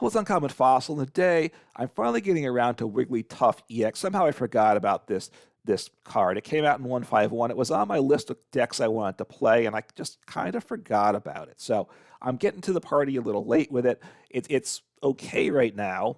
Holds Uncommon Fossil. And today, I'm finally getting around to Wigglytuff EX. Somehow I forgot about this card. It came out in 151. It was on my list of decks I wanted to play, and I just kind of forgot about it. So I'm getting to the party a little late with it. It's okay right now.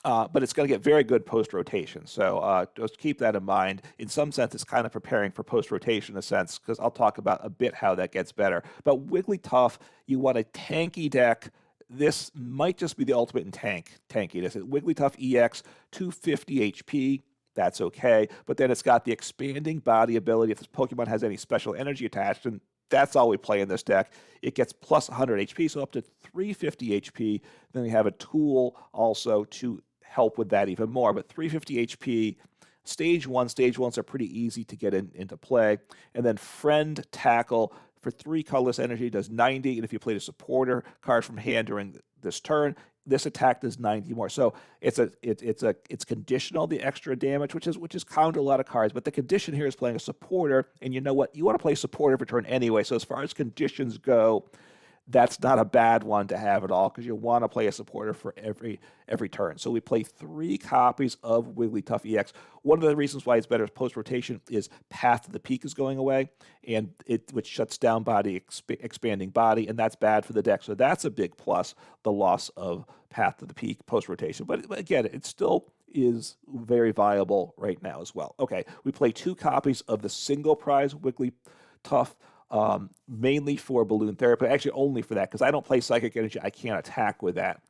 But it's going to get very good post-rotation. So just keep that in mind. In some sense, it's kind of preparing for post-rotation in a sense, because I'll talk about a bit how that gets better. But Wigglytuff, you want a tanky deck. This might just be the ultimate in tankiness. Wigglytuff EX, 250 HP. That's okay. But then it's got the expanding body ability. If this Pokemon has any special energy attached, and that's all we play in this deck. It gets plus 100 HP, so up to 350 HP. Then we have a tool also to help with that even more. But 350 HP, stage ones are pretty easy to get into play. And then Friend Tackle for 3 colorless energy does 90. And if you played a supporter card from hand during this turn, this attack does 90 more. So it's conditional, the extra damage, which is common to a lot of cards. But the condition here is playing a supporter, and you know what? You want to play supporter for turn anyway. So as far as conditions go, that's not a bad one to have at all, because you want to play a supporter for every turn. So we play 3 copies of Wigglytuff EX. One of the reasons why it's better post-rotation is Path to the Peak is going away, and which shuts down expanding body, and that's bad for the deck. So that's a big plus, the loss of Path to the Peak post-rotation. But again, it still is very viable right now as well. Okay, we play 2 copies of the single prize Wigglytuff, mainly for Balloon Therapy. Actually, only for that, because I don't play Psychic Energy. I can't attack with that.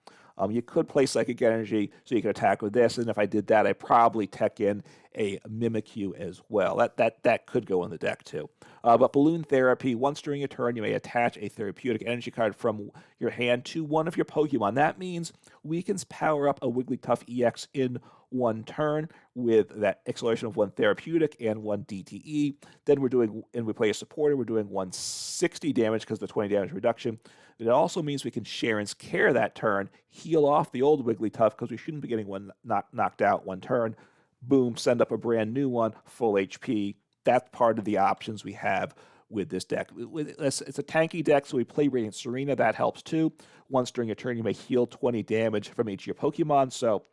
You could play Psychic Energy so you can attack with this, and if I did that, I'd probably tech in a Mimikyu as well. That could go in the deck too. But Balloon Therapy, once during a turn, you may attach a Therapeutic Energy card from your hand to one of your Pokemon. That means we can power up a Wigglytuff EX in one turn with that acceleration of 1 Therapeutic and 1 DTE. Then we play a supporter, we're doing 160 damage because of the 20 damage reduction. It also means we can Cheren's Care that turn, heal off the old Wigglytuff, because we shouldn't be getting one knocked out one turn. Boom, send up a brand new one, full HP. That's part of the options we have with this deck. It's a tanky deck, so we play Radiant Tsareena. That helps too. Once during a turn, you may heal 20 damage from each of your Pokemon. So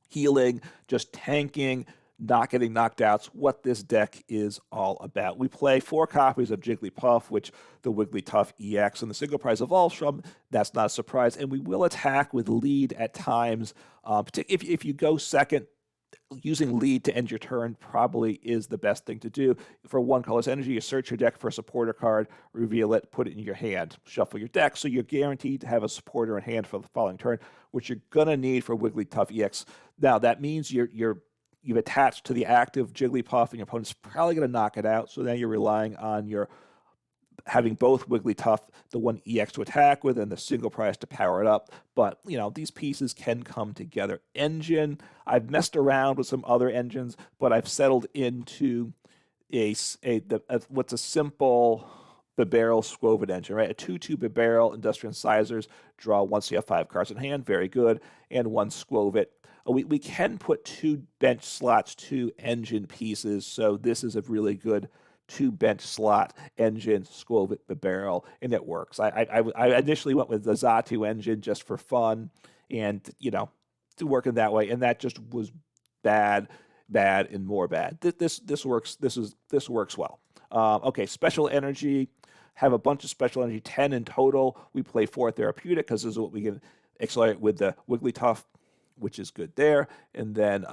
healing, just tanking, not getting knocked out, what this deck is all about. We play 4 copies of Jigglypuff, which the Wigglytuff EX and the single prize evolves from. That's not a surprise. And we will attack with lead at times. If you go second, using lead to end your turn probably is the best thing to do. For 1 colorless energy, you search your deck for a supporter card, reveal it, put it in your hand, shuffle your deck, so you're guaranteed to have a supporter in hand for the following turn, which you're going to need for Wigglytuff EX. Now, that means you've attached to the active Jigglypuff, and your opponent's probably going to knock it out, so now you're relying on your having both Wigglytuff, the 1 EX to attack with, and the single prize to power it up. But, these pieces can come together. Engine, I've messed around with some other engines, but I've settled into what's a simple Bibarel Skwovet engine, right? A 2/2 Bibarel Industrial Incisors, draw once you have 5 cards in hand, very good, and 1 Skwovet. We can put 2 bench slots, 2 engine pieces, so this is a really good 2 bench slot engine, Skwovet Bibarel, and it works. I initially went with the Xatu engine just for fun, and to work in that way, and that just was bad, and more bad. This works. This works well. Okay, special energy. Have a bunch of special energy, 10 in total. We play 4 Therapeutic because this is what we can accelerate with the Wigglytuff, which is good there, and then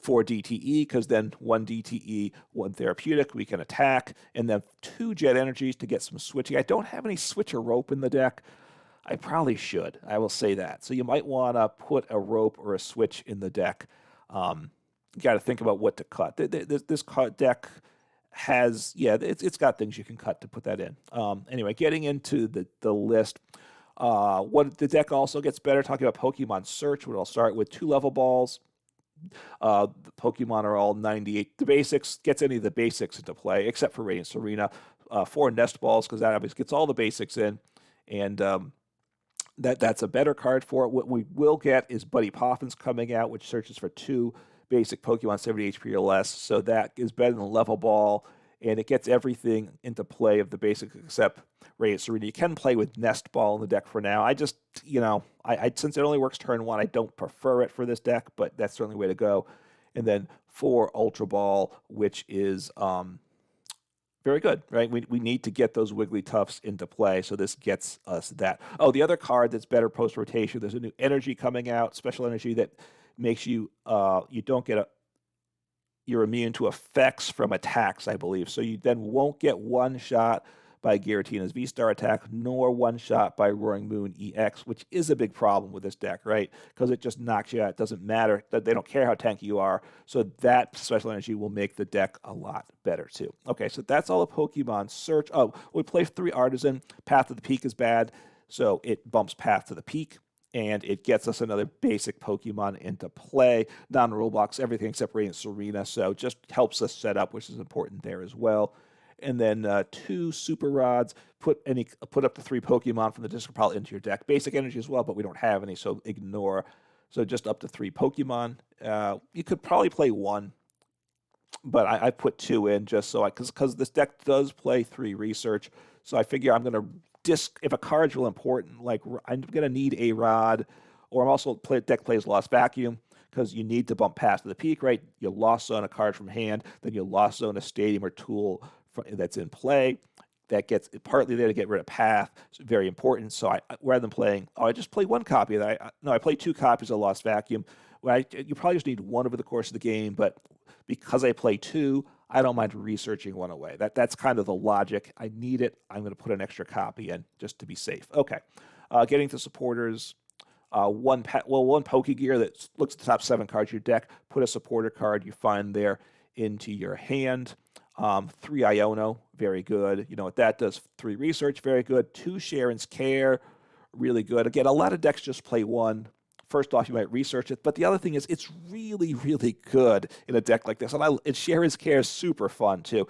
4 DTE, because then 1 DTE, 1 Therapeutic, we can attack, and then 2 Jet Energies to get some switching. I don't have any Switcher Rope in the deck. I probably should. I will say that. So you might want to put a rope or a switch in the deck. You got to think about what to cut. This deck has, it's got things you can cut to put that in. Anyway, getting into the list. What the deck also gets better, talking about Pokemon Search, what I'll start with 2 level balls. The Pokemon are all 98. The basics, gets any of the basics into play, except for Radiant Tsareena. 4 Nest Balls, because that obviously gets all the basics in. And that's a better card for it. What we will get is Buddy Poffins coming out, which searches for 2 basic Pokemon 70 HP or less. So that is better than Level Ball and it gets everything into play of the basic except Radiant Tsareena. You can play with Nest Ball in the deck for now. I just, since it only works turn 1, I don't prefer it for this deck, but that's certainly the way to go. And then 4 Ultra Ball, which is very good, right? We need to get those Wigglytuffs into play, so this gets us that. Oh, the other card that's better post-rotation, there's a new energy coming out, special energy that makes you, you don't get you're immune to effects from attacks, I believe. So you then won't get one shot by Giratina's V-Star attack, nor one shot by Roaring Moon EX, which is a big problem with this deck, right? Because it just knocks you out. It doesn't matter. They don't care how tanky you are. So that special energy will make the deck a lot better, too. Okay, so that's all the Pokemon search. Oh, we play 3 Artazon. Path to the Peak is bad, so it bumps Path to the Peak, and it gets us another basic Pokemon into play. Non-rule box, everything except Radiant Tsareena, so just helps us set up, which is important there as well. And then 2 Super Rods, put up to 3 Pokemon from the Disc PAL into your deck. Basic energy as well, but we don't have any, so ignore. So just up to 3 Pokemon. You could probably play 1, but I put 2 in just so because this deck does play 3 research, so I figure I'm going to if a card's real important, like I'm going to need a Rod, or I'm also deck plays Lost Vacuum, because you need to bump Path to the Peak, right? You lost zone a card from hand, then you lost zone a Stadium or Tool that's in play. That gets partly there to get rid of Path. It's very important. So rather than playing, I just play 1 copy of that. I play 2 copies of Lost Vacuum. You probably just need 1 over the course of the game, but because I play 2, I don't mind researching 1 away. That's kind of the logic. I need it. I'm going to put an extra copy in just to be safe. Okay, getting to supporters. One Pokégear that looks at the top 7 cards of your deck. Put a supporter card you find there into your hand. 3 Iono, very good. You know what that does? 3 research, very good. 2 Cheren's Care, really good. Again, a lot of decks just play 1. First off, you might research it, but the other thing is it's really, really good in a deck like this. And Cheren's Care is super fun, too.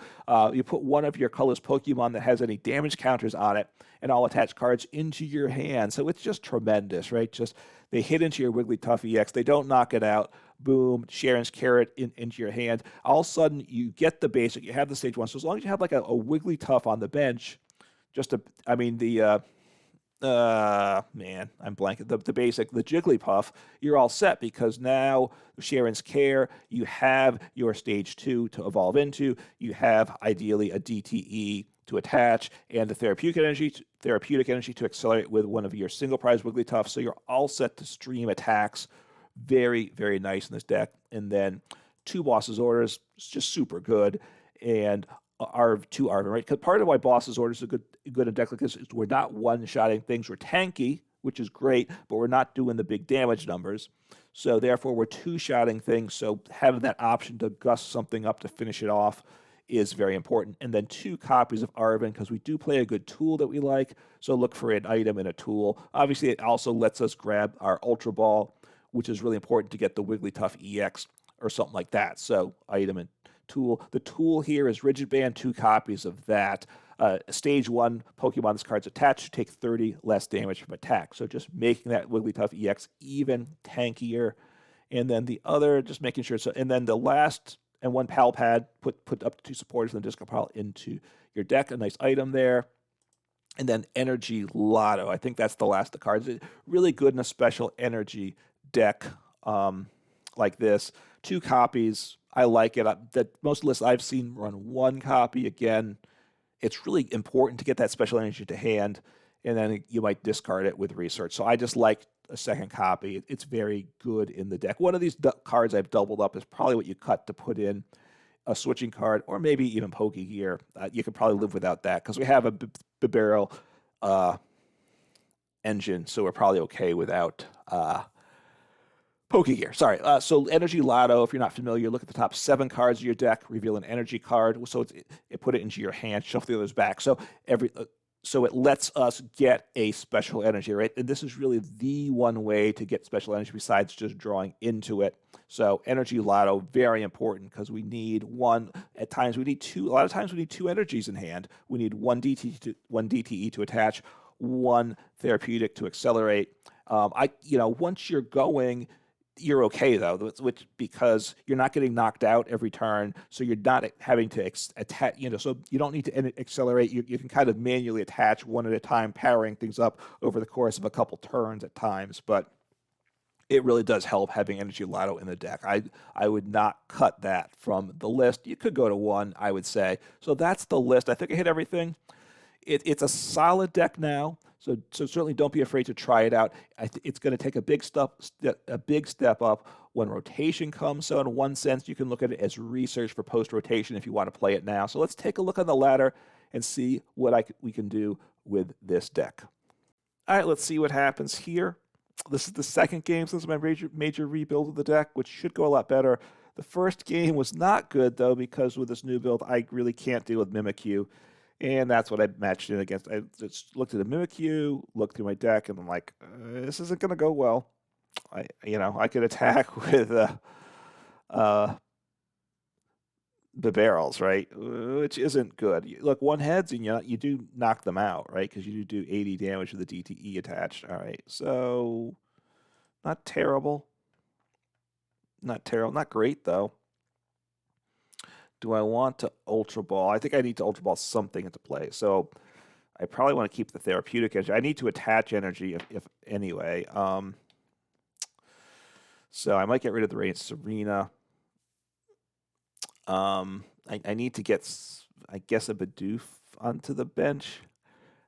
You put one of your colorless Pokemon that has any damage counters on it, and I'll attach cards into your hand. So it's just tremendous, right? Just they hit into your Wigglytuff EX. They don't knock it out. Boom, Cheren's Carrot into your hand. All of a sudden, you get the basic. You have the stage 1. So as long as you have like a Wigglytuff on the bench, man, I'm blanking. The basic, the Jigglypuff, you're all set because now Cheren's Care, you have your stage 2 to evolve into. You have ideally a DTE to attach and the therapeutic energy to accelerate with one of your single prize Wigglytuffs. So you're all set to stream attacks. Very, very nice in this deck. And then 2 Boss's Orders, it's just super good. And 2 Arven, right? Because part of why Boss's Orders are good in a deck like this is we're not one-shotting things. We're tanky, which is great, but we're not doing the big damage numbers. So therefore, we're 2-shotting things. So having that option to gust something up to finish it off is very important. And then 2 copies of Arven, because we do play a good tool that we like. So look for an item in a tool. Obviously, it also lets us grab our Ultra Ball, which is really important to get the Wigglytuff EX or something like that. So item and tool. The tool here is Rigid Band, 2 copies of that. Stage 1 Pokemon this card's attached to take 30 less damage from attack. So just making that Wigglytuff EX even tankier. And then the other, just making sure. So, and then the last, and 1 Pal Pad, put up to 2 supporters in the Disc PAL into your deck. A nice item there. And then Energy Loto. I think that's the last of the cards. Really good in a special energy deck like this. 2 copies. I like it. Most lists I've seen run 1 copy. Again, it's really important to get that special energy to hand, and then you might discard it with research. So I just like a 2nd copy. It's very good in the deck. One of these cards I've doubled up is probably what you cut to put in a switching card, or maybe even Pokégear. You could probably live without that because we have a Bibarel engine, so we're probably okay without Pokégear. Sorry. So Energy Loto, if you're not familiar, look at the top 7 cards of your deck, reveal an energy card. So it put it into your hand, shuffle the others back. So so it lets us get a special energy, right? And this is really the one way to get special energy besides just drawing into it. So Energy Loto, very important because we need 1. At times we need 2. A lot of times we need 2 energies in hand. We need 1 DTE to attach, 1 therapeutic to accelerate. Once you're going, you're okay though, which because you're not getting knocked out every turn, so you're not having to attach. So you don't need to accelerate. You can kind of manually attach one at a time, powering things up over the course of a couple turns at times. But it really does help having Energy Loto in the deck. I would not cut that from the list. You could go to 1, I would say. So that's the list. I think I hit everything. It's a solid deck now. So certainly don't be afraid to try it out. It's going to take a big step up when rotation comes. So in one sense, you can look at it as research for post-rotation if you want to play it now. So let's take a look on the ladder and see what we can do with this deck. All right, let's see what happens here. This is the second game since my major rebuild of the deck, which should go a lot better. The first game was not good, though, because with this new build, I really can't deal with Mimikyu. And that's what I matched in against. I just looked at a Mimikyu, looked through my deck, and I'm like, this isn't going to go well. I could attack with the barrels, right? Which isn't good. Look, one heads, and you do knock them out, right? Because you do 80 damage with the DTE attached. All right, so not terrible. Not terrible. Not great, though. Do I want to Ultra Ball? I think I need to Ultra Ball something into play. So I probably want to keep the Therapeutic Energy. I need to attach energy if anyway. So I might get rid of the Radiant Tsareena. I need to get, I guess, a Bidoof onto the bench.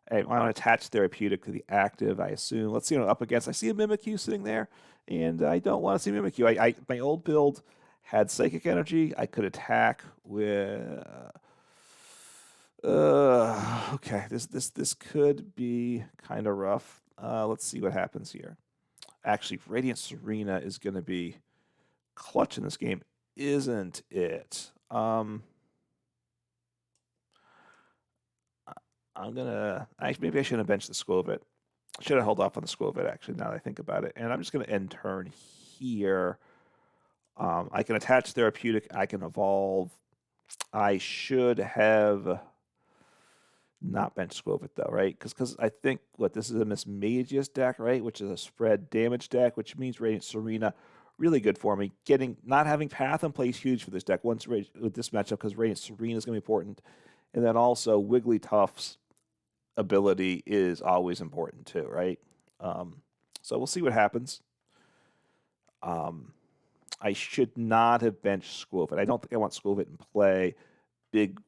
I want to attach Therapeutic to the active, I assume. Let's see what I'm up against. I see a Mimikyu sitting there, and I don't want to see Mimikyu. My old build had Psychic Energy. I could attack with... okay, this could be kind of rough. Let's see what happens here. Actually, Radiant Tsareena is going to be clutch in this game, isn't it? Maybe I shouldn't have benched the Skwovet. I should have held off on the Skwovet, actually, now that I think about it. And I'm just going to end turn here. I can attach Therapeutic. I can evolve. I should have not benched Skwovet, though, right? Because I think, this is a Miss Magius deck, right? Which is a spread damage deck, which means Radiant Tsareena, really good for me. Not having Path in play is huge for this deck with this matchup because Radiant Tsareena is going to be important. And then also Wigglytuff's ability is always important too, right? So we'll see what happens. I should not have benched Skwovet. I don't think I want Skwovet in play. Big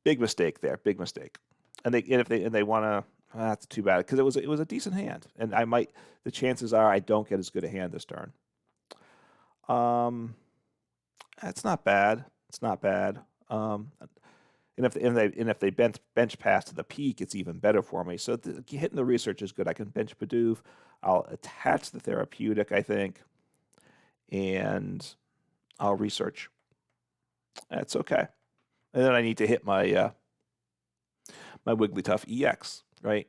mistake there. Big mistake. And if they want to, that's too bad because it was a decent hand, and the chances are I don't get as good a hand this turn. That's not bad. It's not bad. And if they bench pass to the peak, it's even better for me. So hitting the research is good. I can bench Bidoof. I'll attach the Therapeutic, I think, and I'll research. That's okay. And then I need to hit my my Wigglytuff EX, right?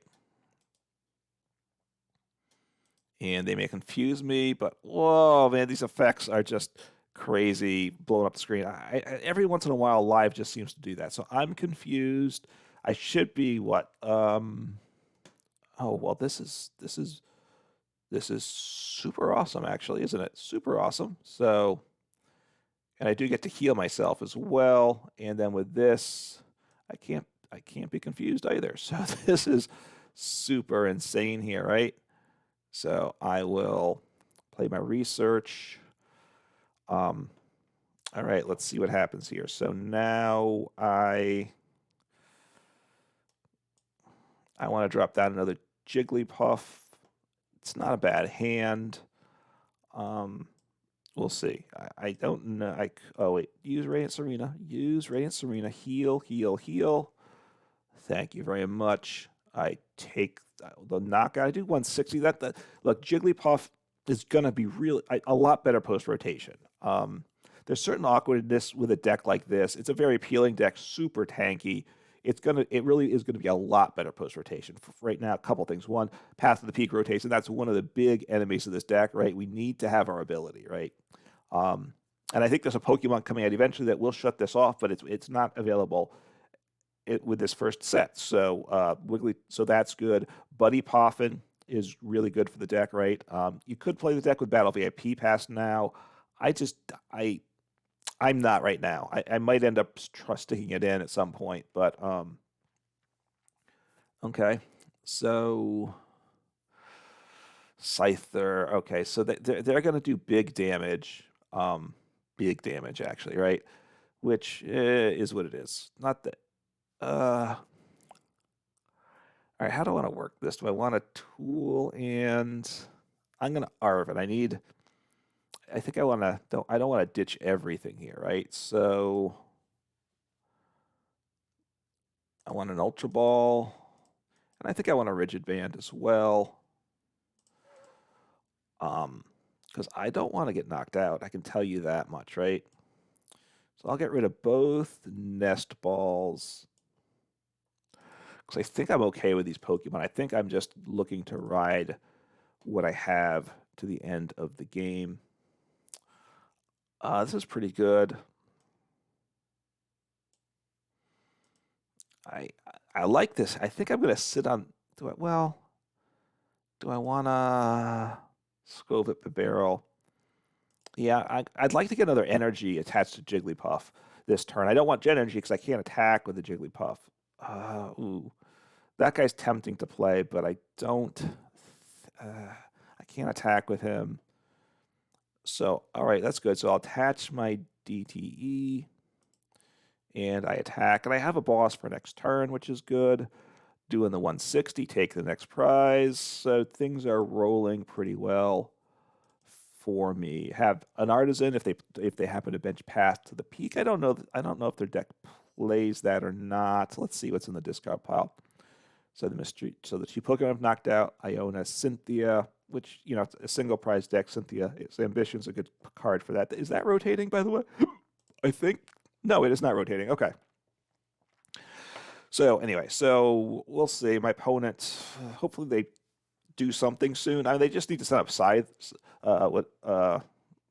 And they may confuse me, but whoa, man, these effects are just crazy, blowing up the screen. Every once in a while, live just seems to do that. So I'm confused. I should be what? Oh well, this is super awesome, actually, isn't it? Super awesome. So, and I do get to heal myself as well. And then with this, I can't be confused either. So this is super insane here, right? So I will play my research. All right, let's see what happens here. So now I want to drop down another Jigglypuff. It's not a bad hand. We'll see. I don't know. Oh wait, use Radiant Tsareena. Use Radiant Tsareena. Heal, heal, heal. Thank you very much. I take the knockout. I do 160. Look, Jigglypuff is going to be really a lot better post rotation. There's certain awkwardness with a deck like this. It's a very appealing deck, super tanky. It really is going to be a lot better post rotation. Right now, a couple things. One, Path to the Peak rotation. That's one of the big enemies of this deck, right? We need to have our ability, right? And I think there's a Pokemon coming out eventually that will shut this off, but it's not available with this first set. So so that's good. Buddy Poffin is really good for the deck, right? You could play the deck with Battle VIP Pass now. I'm not right now. I might end up sticking it in at some point, but okay. So Scyther, okay, so they're going to do big damage actually, right? Which is what it is. Not that. All right, how do I want to work this? Do I want a tool? And I'm going to Arven. I think I want to. I don't want to ditch everything here, right? So I want an Ultra Ball, and I think I want a Rigid Band as well. Because I don't want to get knocked out. I can tell you that much, right? So I'll get rid of both Nest Balls. Because I think I'm okay with these Pokemon. I think I'm just looking to ride what I have to the end of the game. This is pretty good. I like this. I think I'm going to sit on... do I want to Skwovet Bibarel? Yeah, I'd like to get another energy attached to Jigglypuff this turn. I don't want Gen Energy because I can't attack with the Jigglypuff. Ooh. That guy's tempting to play, but I don't... I can't attack with him. So, all right, that's good. So I'll attach my DTE, and I attack. And I have a boss for next turn, which is good. Doing the 160, take the next prize. So things are rolling pretty well for me. Have an Artazon if they happen to bench Path to the Peak. I don't know if their deck plays that or not. Let's see what's in the discard pile. So the two Pokemon I've knocked out, Iono Cynthia, which, you know, it's a single prize deck. Cynthia, Ambition's a good card for that. Is that rotating, by the way? I think. No, it is not rotating. Okay. So anyway, so we'll see. My opponent, hopefully they do something soon. I mean, they just need to set up Scythe. The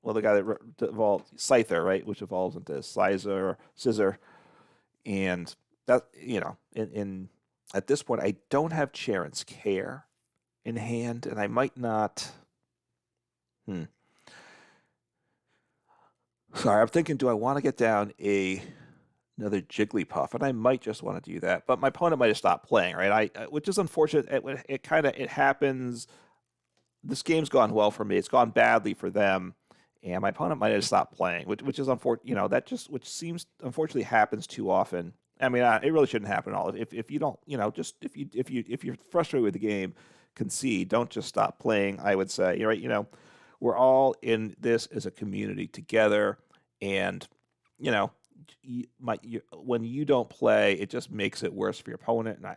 guy that evolved Scyther, right, which evolves into Scissor, and that, you know, in at this point, I don't have Cheren's Care in hand, and I might not. Sorry, I'm thinking, do I want to get down another Jigglypuff? And I might just want to do that, but my opponent might have stopped playing, right? Which is unfortunate. It happens. This game's gone well for me. It's gone badly for them, and my opponent might have stopped playing, which is unfortunate. You know, which seems unfortunately happens too often. I mean, it really shouldn't happen at all. If you don't, you know, just if you're frustrated with the game, concede. Don't just stop playing. I would say, you're right. You know, we're all in this as a community together, and you know, when you don't play, it just makes it worse for your opponent. And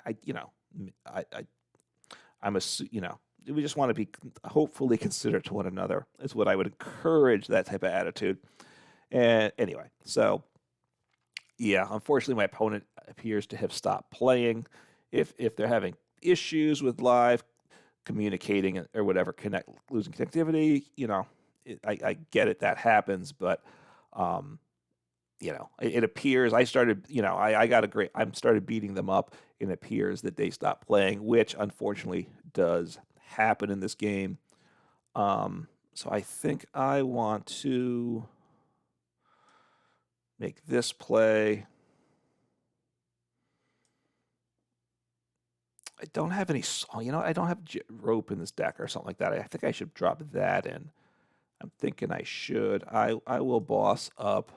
we just want to be hopefully considerate to one another. Is what I would encourage, that type of attitude. And anyway, so. Yeah, unfortunately, my opponent appears to have stopped playing. If they're having issues with live communicating or whatever, losing connectivity, you know, I get it, that happens. But you know, it appears I started, you know, I started beating them up, and it appears that they stopped playing, which unfortunately does happen in this game. So I think I want to make this play. I don't have any, you know, I don't have rope in this deck or something like that. I think I should drop that in. I'm thinking I should. I will boss up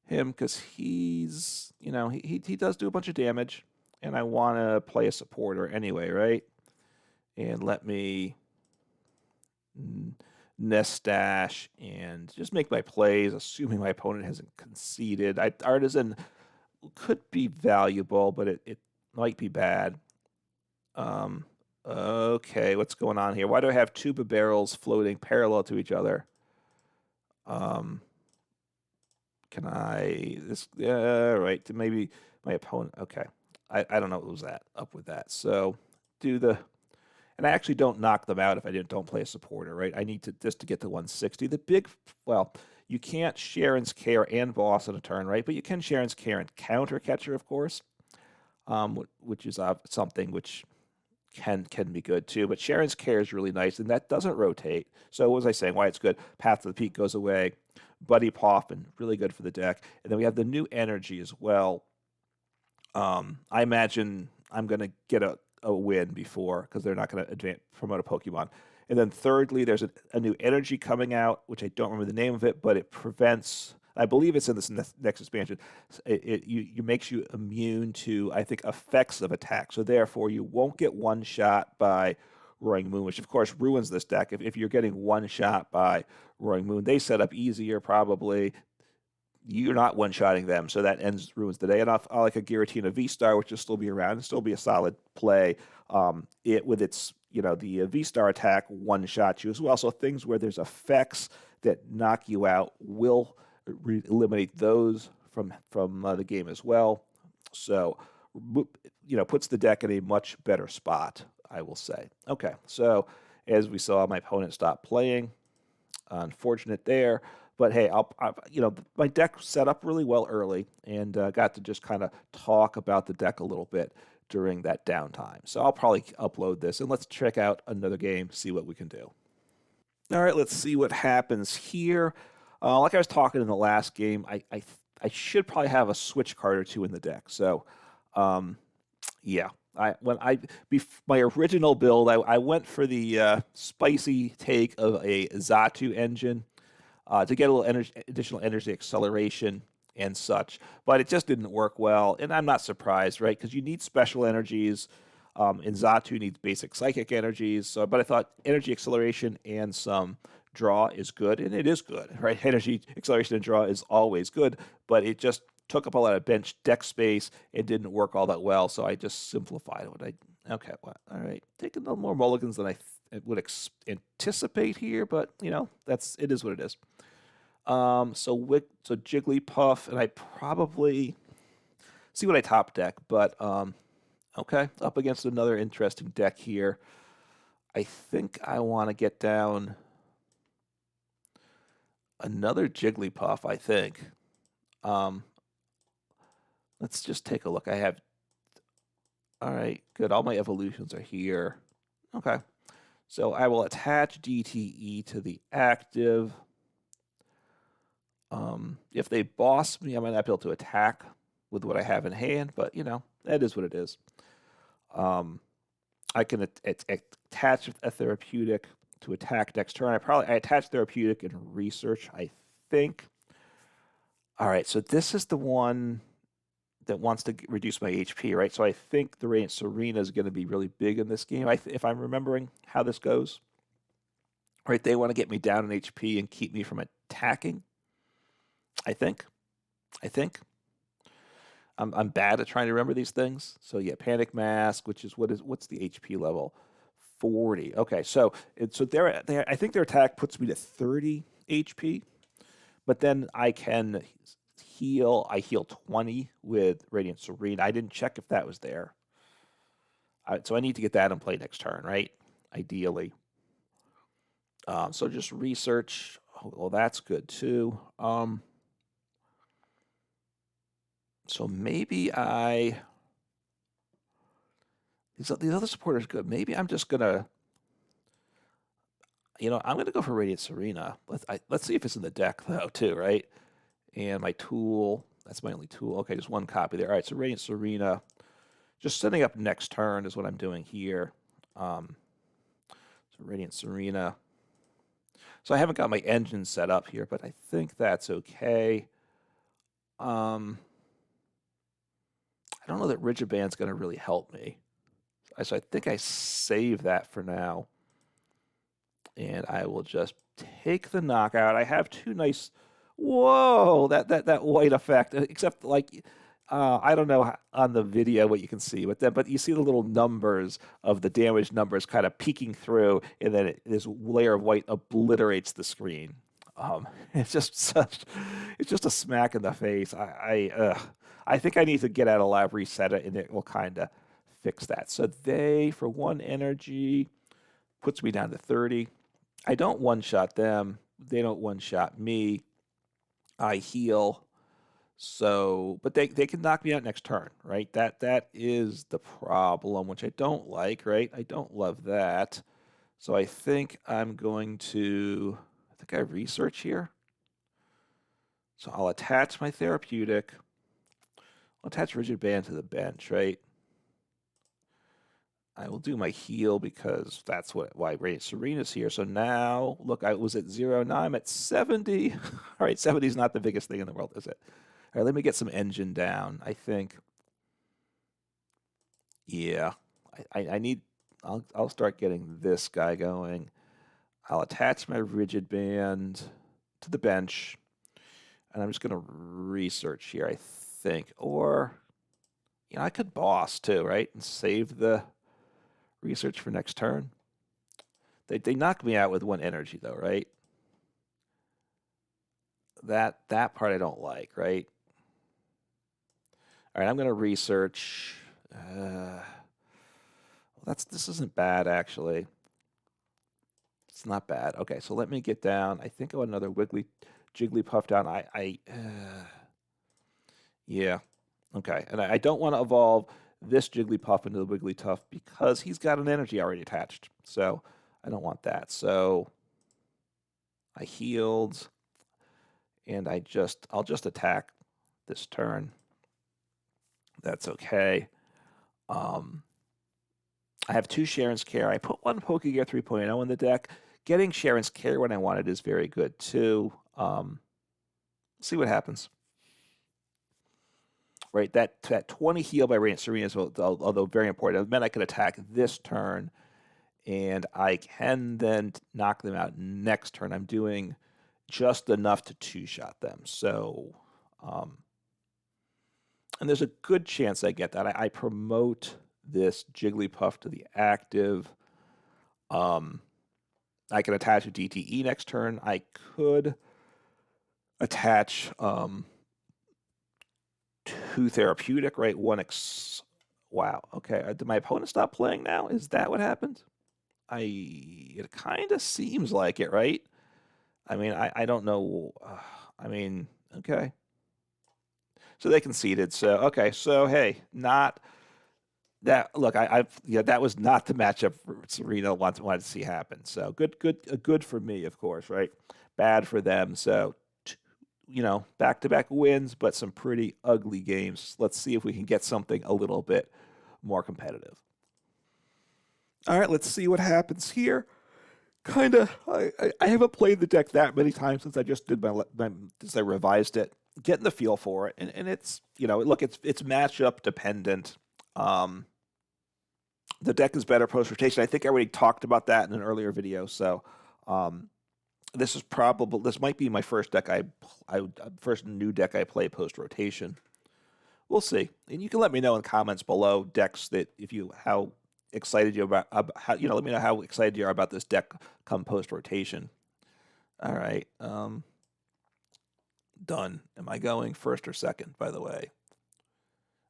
him because he's, you know, he does do a bunch of damage, and I want to play a supporter anyway, right? And let me Nest Dash and just make my plays, assuming my opponent hasn't conceded. Artazon could be valuable, but it might be bad. Okay, what's going on here? Why do I have two Bibarels floating parallel to each other? Can I, right, maybe my opponent, okay. I don't know what was up with that. So and I actually don't knock them out if I don't play a supporter, right? I need to just to get to 160. You can't Cheren's Care and Boss in a turn, right? But you can Cheren's Care and Counter Catcher, of course, which is something which can be good too. But Cheren's Care is really nice, and that doesn't rotate. So what was I saying? Why it's good? Path to the Peak goes away. Buddy Poffin, really good for the deck. And then we have the new Energy as well. I imagine I'm going to get a win before, because they're not going to promote a Pokemon. And then thirdly, there's a new Energy coming out, which I don't remember the name of it, but it prevents, I believe it's in this next expansion, it makes you immune to, I think, effects of attack. So therefore, you won't get one shot by Roaring Moon, which of course ruins this deck. If you're getting one shot by Roaring Moon, they set up easier probably. You're not one-shotting them, so that ruins the day. And I like a Giratina V-Star, which will still be around and still be a solid play. It with its, the V-Star attack one-shots you as well. So things where there's effects that knock you out will eliminate those from the game as well. So, puts the deck in a much better spot, I will say. Okay, so as we saw, my opponent stopped playing. Unfortunate there. But hey, my deck set up really well early, and got to just kind of talk about the deck a little bit during that downtime. So I'll probably upload this, and let's check out another game, see what we can do. All right, let's see what happens here. Like I was talking in the last game, I should probably have a switch card or two in the deck. So, yeah. My original build, I went for the spicy take of a Xatu engine. To get a little additional energy acceleration and such. But it just didn't work well, and I'm not surprised, right? Because you need special energies, and Xatu needs basic psychic energies. So, but I thought energy acceleration and some draw is good, and it is good, right? Energy acceleration and draw is always good, but it just took up a lot of bench deck space and didn't work all that well, so I just simplified it. Okay, well, all right, taking a little more mulligans than I would anticipate here, but it is what it is. So Jigglypuff, and I probably see what I top deck, but okay, up against another interesting deck here. I think I want to get down another Jigglypuff, I think. Let's just take a look. All right, good. All my evolutions are here. Okay. So I will attach DTE to the active. If they boss me, I might not be able to attack with what I have in hand, but that is what it is. I can attach a therapeutic to attack next turn. I attach therapeutic in research, I think. All right, so this is the one that wants to reduce my HP, right? So I think the Radiant Tsareena is going to be really big in this game, if I'm remembering how this goes. Right, they want to get me down in HP and keep me from attacking. I think. I'm bad at trying to remember these things. So yeah, Panic Mask, which is what's the HP level? 40. Okay, so I think their attack puts me to 30 HP, but then I can heal. I heal 20 with Radiant Tsareena. I didn't check if that was there. So I need to get that in play next turn, right? Ideally. So just research. Oh, well, that's good too. So maybe these other supporters are good. Maybe I'm just gonna, I'm gonna go for Radiant Tsareena. Let's see if it's in the deck though too, right? And my tool, that's my only tool. Okay, just one copy there. All right, so Radiant Tsareena, just setting up next turn is what I'm doing here. So Radiant Tsareena. So I haven't got my engine set up here, but I think that's okay. I don't know that Rigid Band's going to really help me. So I think I save that for now. And I will just take the knockout. I have two nice... Whoa! That white effect. Except, I don't know on the video what you can see, but you see the little numbers of the damage numbers kind of peeking through, and then this layer of white obliterates the screen. It's just a smack in the face. I think I need to get out of live, reset it, and it will kind of fix that. So they, for one energy, puts me down to 30. I don't one-shot them. They don't one-shot me. I heal. So, but they can knock me out next turn, right? That is the problem, which I don't like, right? I don't love that. So I think I'm going to, I think I research here. So I'll attach my therapeutic. I'll attach Rigid Band to the bench, right? I will do my heal because that's why Radiant Tsareena is here. So now, look, I was at 0, now I'm at 70. All right, 70 is not the biggest thing in the world, is it? All right, let me get some engine down. I think, yeah, I need, I'll start getting this guy going. I'll attach my Rigid Band to the bench, and I'm just going to research here, I think. Or, you know, I could boss too, right? And save the research for next turn. They knock me out with 1 energy though, right? That part I don't like, right? All right, I'm going to research. This isn't bad actually. It's not bad. Okay, so let me get down. I think I want another Jigglypuff down. Yeah. Okay, and I don't want to evolve this Jigglypuff into the Wigglytuff because he's got an energy already attached. So I don't want that. So I healed, and I'll just attack this turn. That's okay. I have 2 Cheren's Care. I put 1 Pokégear 3.0 in the deck. Getting Cheren's Care when I want it is very good too. See what happens. Right, that 20 heal by Radiant Tsareena is, although very important. It meant I could attack this turn, and I can then knock them out next turn. I'm doing just enough to 2-shot them. So, and there's a good chance I get that. I promote this Jigglypuff to the active. I can attach a DTE next turn. I could attach 2 therapeutic, right? 1 wow. Okay. Did my opponent stop playing now? Is that what happened? It kind of seems like it, right? I mean, I don't know. I mean, okay. So they conceded. So, okay. So, hey, not that. Look, that was not the matchup Tsareena wanted to see happen. So good for me, of course, right? Bad for them. So, you know, back-to-back wins, but some pretty ugly games. Let's see if we can get something a little bit more competitive. All right, let's see what happens here. I haven't played the deck that many times since I just did since I revised it, getting the feel for it, and it's, you know, look, it's matchup dependent. The deck is better post rotation. I think I already talked about that in an earlier video. So, this might be my first deck first new deck I play post rotation. We'll see, and you can let me know in comments below decks that how excited you about how, you know, let me know how excited you are about this deck come post rotation. All right, done. Am I going first or second? By the way,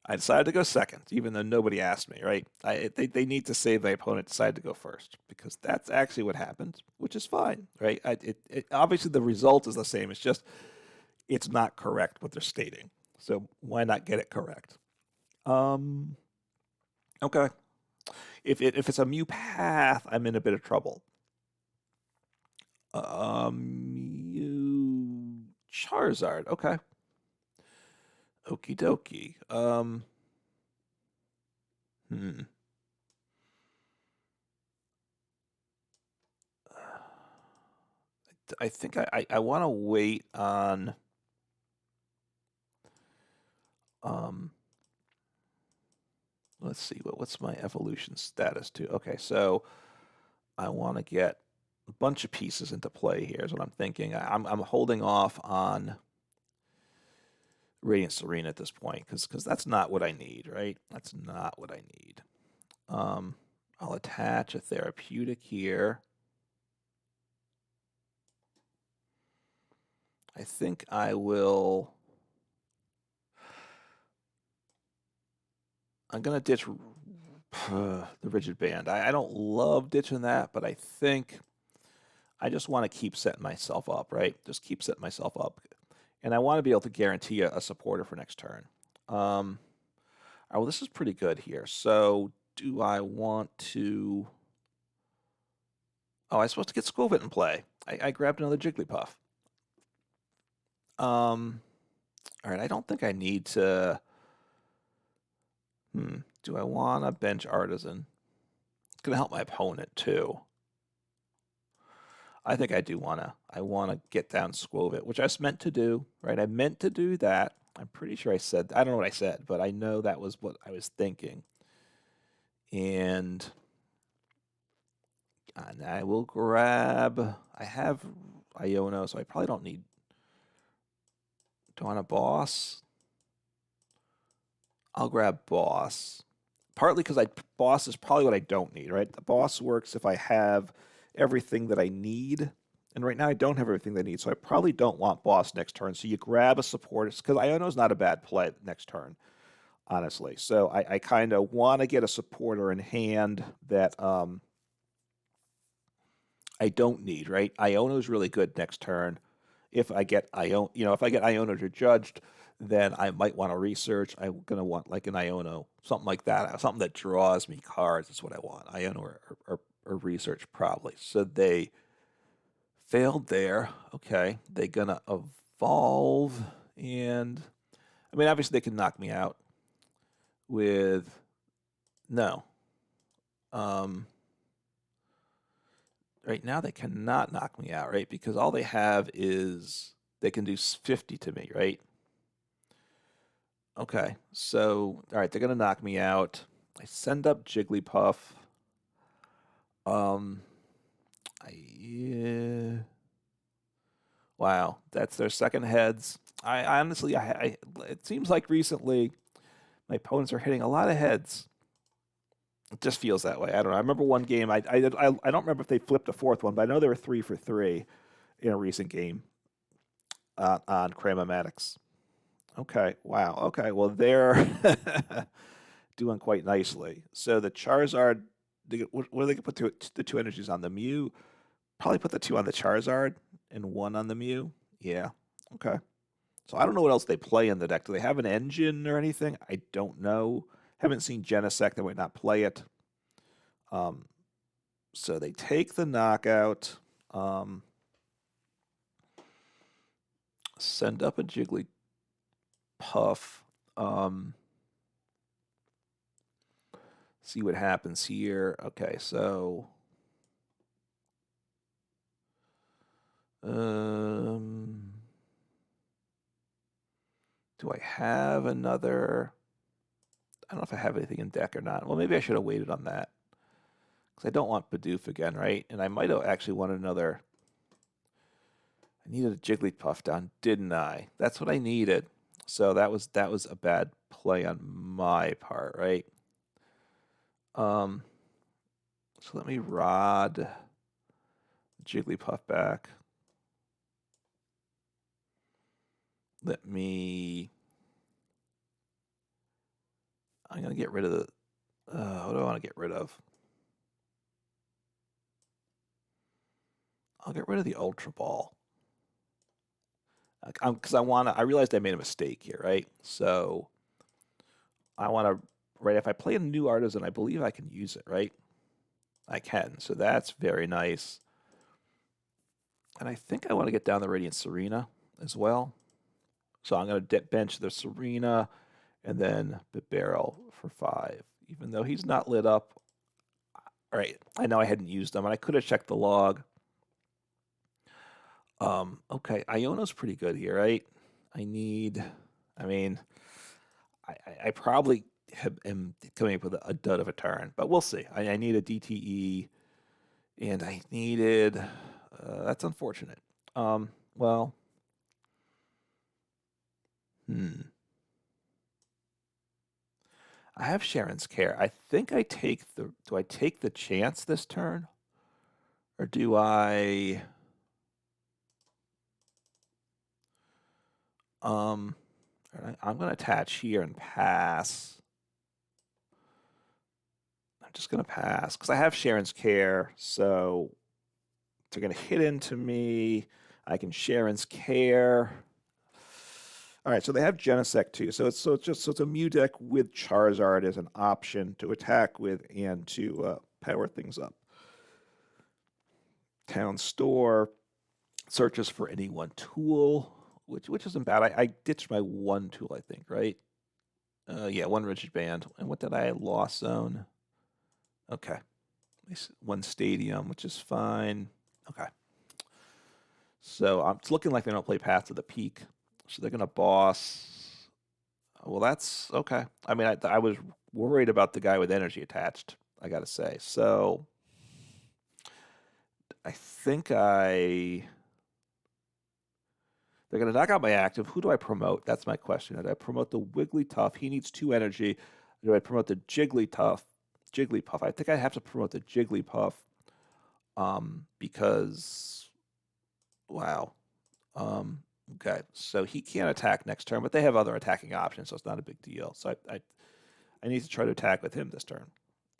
I decided to go second, even though nobody asked me. Right? They need to say my opponent decided to go first because that's actually what happened, which is fine. Right? Obviously the result is the same. It's just it's not correct what they're stating. So why not get it correct? Okay. If it's a Mew path, I'm in a bit of trouble. Mew Charizard. Okay. Okie dokie. I think I want to wait on. Let's see what's my evolution status too. Okay, so I want to get a bunch of pieces into play here. Is what I'm thinking. I'm holding off on Radiant Tsareena at this point because that's not what I need, right? That's not what I need. I'll attach a therapeutic here. I think I will. I'm gonna ditch the Rigid Band. I don't love ditching that, but I think I just want to keep setting myself up, right? Just keep setting myself up. And I want to be able to guarantee a supporter for next turn. Oh, well, this is pretty good here. So do I want to... Oh, I'm supposed to get Skwovet in play. I grabbed another Jigglypuff. All right, I don't think I need to... Do I want to bench Artazon? It's going to help my opponent, too. I think I do want to. I want to get down Skwovet, which I was meant to do, right? I meant to do that. I'm pretty sure I said... I don't know what I said, but I know that was what I was thinking. And I will grab... I have Iono, so I probably don't need... Do I want a boss? I'll grab boss. Partly because boss is probably what I don't need, right? The boss works if I have everything that I need. And right now I don't have everything that I need, so I probably don't want boss next turn. So you grab a support, because Iono's not a bad play next turn, honestly. So I kind of want to get a supporter in hand that I don't need, right? Iono's really good next turn. If I get if I get Iono to judged, then I might want to research. I'm gonna want like an Iono, something like that, something that draws me cards. Is what I want. Iono or research probably. So they failed there. Okay, they gonna evolve, and I mean obviously they can knock me out with no. Right now they cannot knock me out, right? Because all they have is they can do 50 to me, right? Okay, so all right, they're gonna knock me out. I send up Jigglypuff. Wow, that's their second heads. I honestly, it seems like recently my opponents are hitting a lot of heads. It just feels that way. I don't know. I remember one game. I don't remember if they flipped a fourth one, but I know they were 3 for 3 in a recent game on Cramomatics. Okay. Wow. Okay. Well, they're doing quite nicely. So the Charizard, what are they going to put the 2 energies on? The Mew? Probably put the 2 on the Charizard and 1 on the Mew. Yeah. Okay. So I don't know what else they play in the deck. Do they have an engine or anything? I don't know. Haven't seen Genesect. They might not play it. So they take the knockout. Send up a Jigglypuff. See what happens here. Okay, so do I have another? I don't know if I have anything in deck or not. Well, maybe I should have waited on that. Because I don't want Bidoof again, right? And I might have actually wanted another. I needed a Jigglypuff down, didn't I? That's what I needed. So that was a bad play on my part, right? So let me rod Jigglypuff back. Let me... I'm going to get rid of the... what do I want to get rid of? I'll get rid of the Ultra Ball. Because I realized I made a mistake here, right? So I want to... Right, if I play a new Artazon, I believe I can use it, right? I can, so that's very nice. And I think I want to get down the Radiant Tsareena as well. So I'm going to bench the Tsareena and then Bibarel for 5. Even though he's not lit up. All right, I know I hadn't used them, and I could have checked the log. Okay, Iono's pretty good here, right? I probably am coming up with a dud of a turn, but we'll see. I need a DTE, and I needed... that's unfortunate. Well... I have Cheren's Care. I think I take the... Do I take the chance this turn? Or do I... I'm going to attach here and pass. I'm just going to pass because I have Cheren's Care, so they're going to hit into me. I can Cheren's Care. All right, so they have Genesect too. So it's a Mew deck with Charizard as an option to attack with and to power things up. Town store searches for any one tool, which isn't bad. I ditched my one tool, I think, right? Yeah, one Rigid Band. And what did I Lost Zone? Okay. One Stadium, which is fine. Okay. So it's looking like they don't play Path to the Peak. So they're going to boss. Well, that's okay. I mean, I was worried about the guy with energy attached, I got to say. So I think they're going to knock out my active. Who do I promote? That's my question. Do I promote the Wigglytuff? He needs 2 energy. Do I promote the Jigglypuff? I think I have to promote the Jigglypuff because, wow. Okay, so he can't attack next turn, but they have other attacking options, so it's not a big deal. So I need to try to attack with him this turn.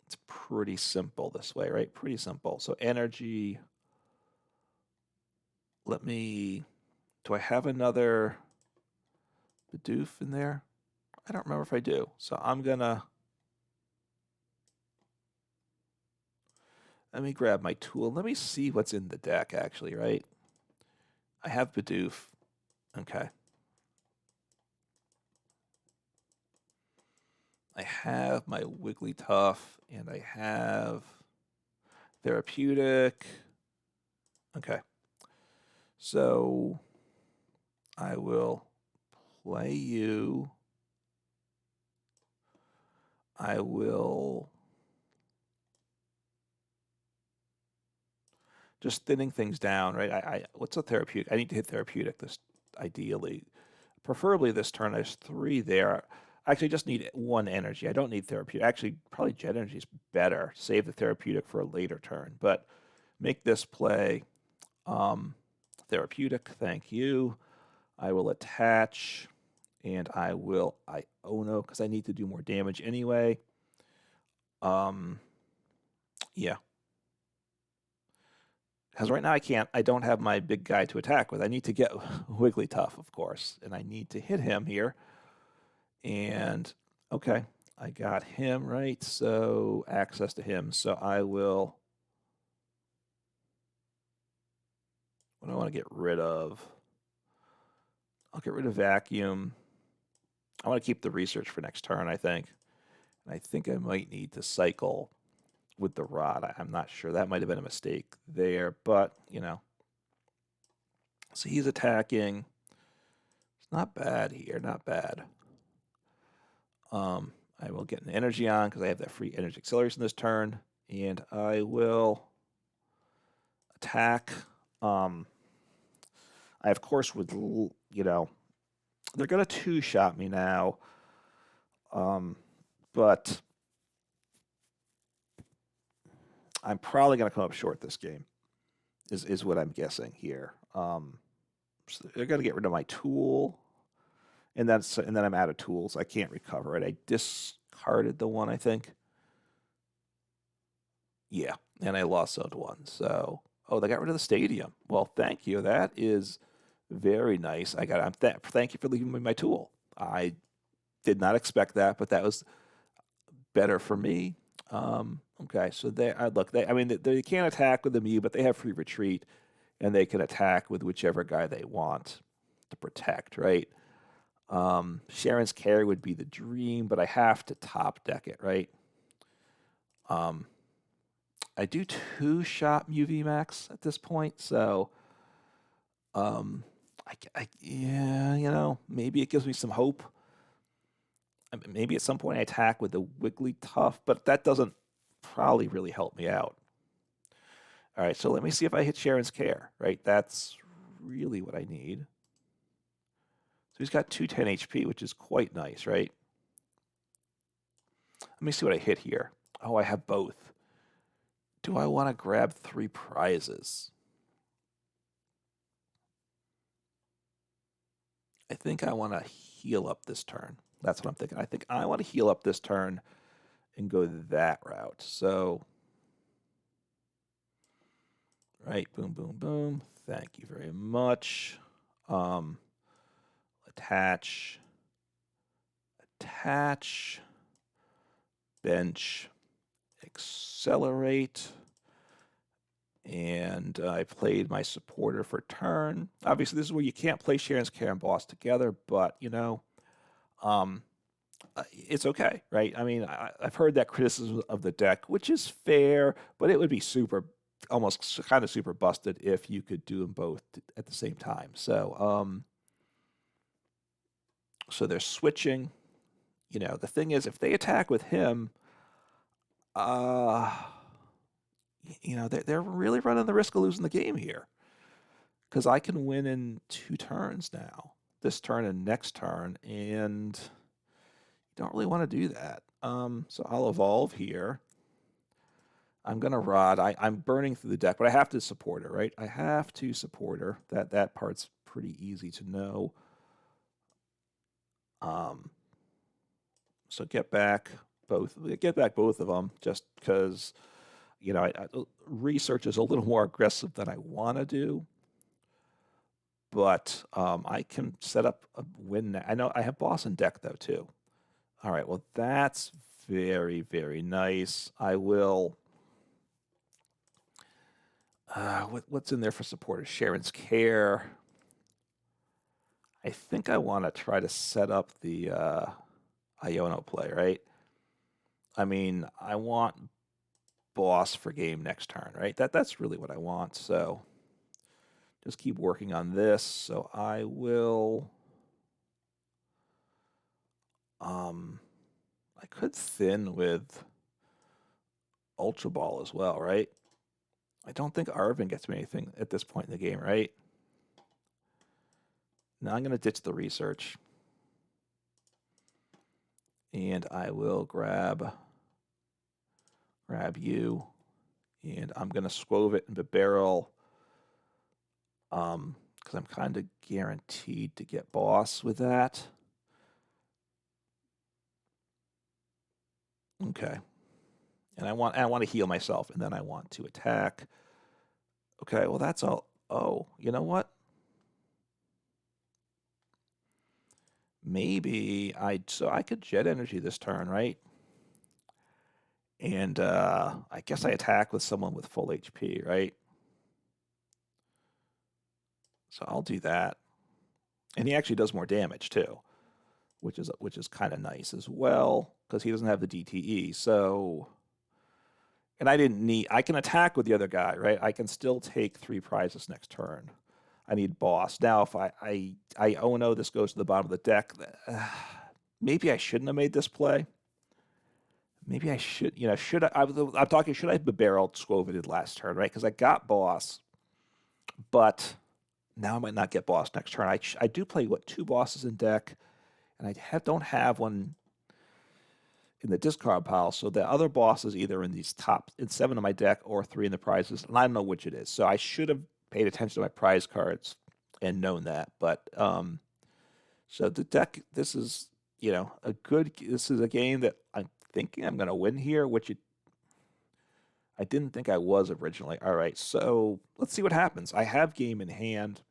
It's pretty simple this way, right? Pretty simple. So energy. Do I have another Bidoof in there? I don't remember if I do. So I'm gonna, let me grab my tool. Let me see what's in the deck actually, right? I have Bidoof. Okay. I have my Wigglytuff and I have Therapeutic. Okay. So I will play you. I will just thinning things down, right? What's a therapeutic? I need to hit therapeutic this ideally. Preferably this turn. There's 3 there. I actually just need 1 energy. I don't need therapeutic. Actually, probably Jet Energy is better. Save the therapeutic for a later turn. But make this play therapeutic. Thank you. I will attach, and I will Iono because I need to do more damage anyway. Yeah. Because right now I don't have my big guy to attack with. I need to get Wigglytuff, of course, and I need to hit him here. And okay, I got him right, so access to him. So I will. What do I want to get rid of? I'll get rid of vacuum. I want to keep the research for next turn, I think. And I think I might need to cycle with the rod. I'm not sure. That might have been a mistake there, but, you know. So he's attacking. It's not bad here, not bad. I will get an energy on because I have that free energy acceleration this turn, and I will attack. I, of course, would, you know, they're going to 2-shot me now, but I'm probably going to come up short this game, is what I'm guessing here. So they're going to get rid of my tool, and then I'm out of tools. I can't recover it. I discarded the one, I think. Yeah, and I lost zone 1. So, they got rid of the stadium. Well, thank you. That is very nice. Thank you for leaving me my tool. I did not expect that, but that was better for me. Okay, so they can't attack with the Mew, but they have free retreat, and they can attack with whichever guy they want to protect, right? Cheren's carry would be the dream, but I have to top deck it, right? I do 2-shot Mew VMAX at this point, so yeah, you know, maybe it gives me some hope. Maybe at some point I attack with the Wigglytuff, but that doesn't probably really help me out. All right, so let me see if I hit Cheren's care, right? That's really what I need. So he's got 210 HP, which is quite nice, right? Let me see what I hit here. Oh, I have both. Do I want to grab 3 prizes? I think I want to heal up this turn. That's what I'm thinking. I think I want to heal up this turn and go that route. So, right, boom, boom, boom. Thank you very much. attach, bench, accelerate, and I played my supporter for turn. Obviously, this is where you can't play Cheren's Care and Boss together, but, you know, it's okay, right? I mean, I've heard that criticism of the deck, which is fair, but it would be almost kind of super busted if you could do them both at the same time. So, so they're switching. You know, the thing is, if they attack with him, you know, they're really running the risk of losing the game here. Because I can win in 2 turns now. This turn and next turn, and you don't really want to do that. So I'll evolve here. I'm going to Rod. I'm burning through the deck, but I have to support her, right? I have to support her. That part's pretty easy to know. So get back both of them, just because, you know, research is a little more aggressive than I want to do. But I can set up a win. I know I have boss in deck, though, too. All right, well, that's very, very nice. I will... what's in there for supporters? Cheren's Care. I think I want to try to set up the Iono play, right? I mean, I want boss for game next turn, right? That's really what I want, so... Just keep working on this. So I will, I could thin with Ultra Ball as well, right? I don't think Arven gets me anything at this point in the game, right? Now I'm going to ditch the research. And I will grab you. And I'm going to Skwovet and Bibarel. Because I'm kind of guaranteed to get boss with that. Okay. And I want to heal myself, and then I want to attack. Okay, well that's all. Oh, you know what? Maybe I could Jet Energy this turn, right? And I guess I attack with someone with full HP, right? So I'll do that. And he actually does more damage too, which is kind of nice as well, because he doesn't have the DTE. So, and I can attack with the other guy, right? I can still take 3 prizes next turn. I need boss. Now, if I oh no, this goes to the bottom of the deck. Maybe I shouldn't have made this play. Maybe I should, you know, I'm talking, should I have Bibarel Skwoveted last turn, right? Because I got boss, but now I might not get boss next turn. I do play, 2 bosses in deck, and I don't have one in the discard pile, so the other boss is either in 7 of my deck or 3 in the prizes, and I don't know which it is. So I should have paid attention to my prize cards and known that. But so the deck, this is, you know, this is a game that I'm thinking I'm going to win here, which I didn't think I was originally. All right, so let's see what happens. I have game in hand.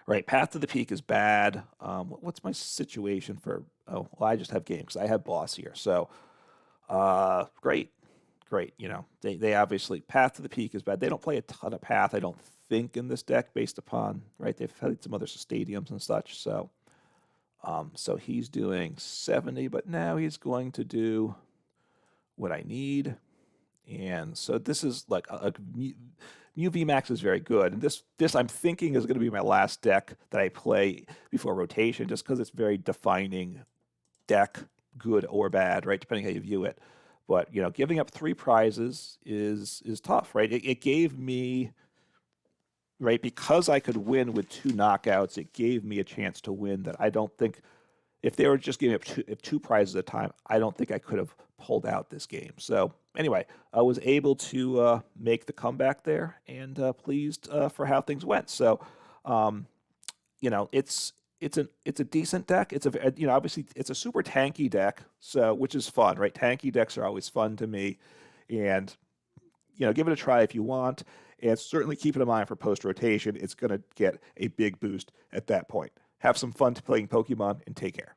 Right, Path to the Peak is bad. What's my situation for... Oh, well, I just have game because I have boss here. So, great. You know, they obviously... Path to the Peak is bad. They don't play a ton of Path, I don't think, in this deck based upon... Right, they've had some other stadiums and such. So, so he's doing 70, but now he's going to do what I need. And so this is like Mew VMAX is very good. And this I'm thinking is going to be my last deck that I play before rotation, just because it's very defining deck, good or bad, right? Depending how you view it. But, you know, giving up 3 prizes is tough, right? It gave me, right, because I could win with 2 knockouts, it gave me a chance to win that I don't think, if they were just giving up 2 prizes at a time, I don't think I could have pulled out this game. So anyway, I was able to make the comeback there, and pleased for how things went. So, you know, it's a decent deck. It's you know, obviously it's a super tanky deck, so which is fun, right? Tanky decks are always fun to me, and you know, give it a try if you want, and certainly keep it in mind for post rotation. It's going to get a big boost at that point. Have some fun playing Pokemon, and take care.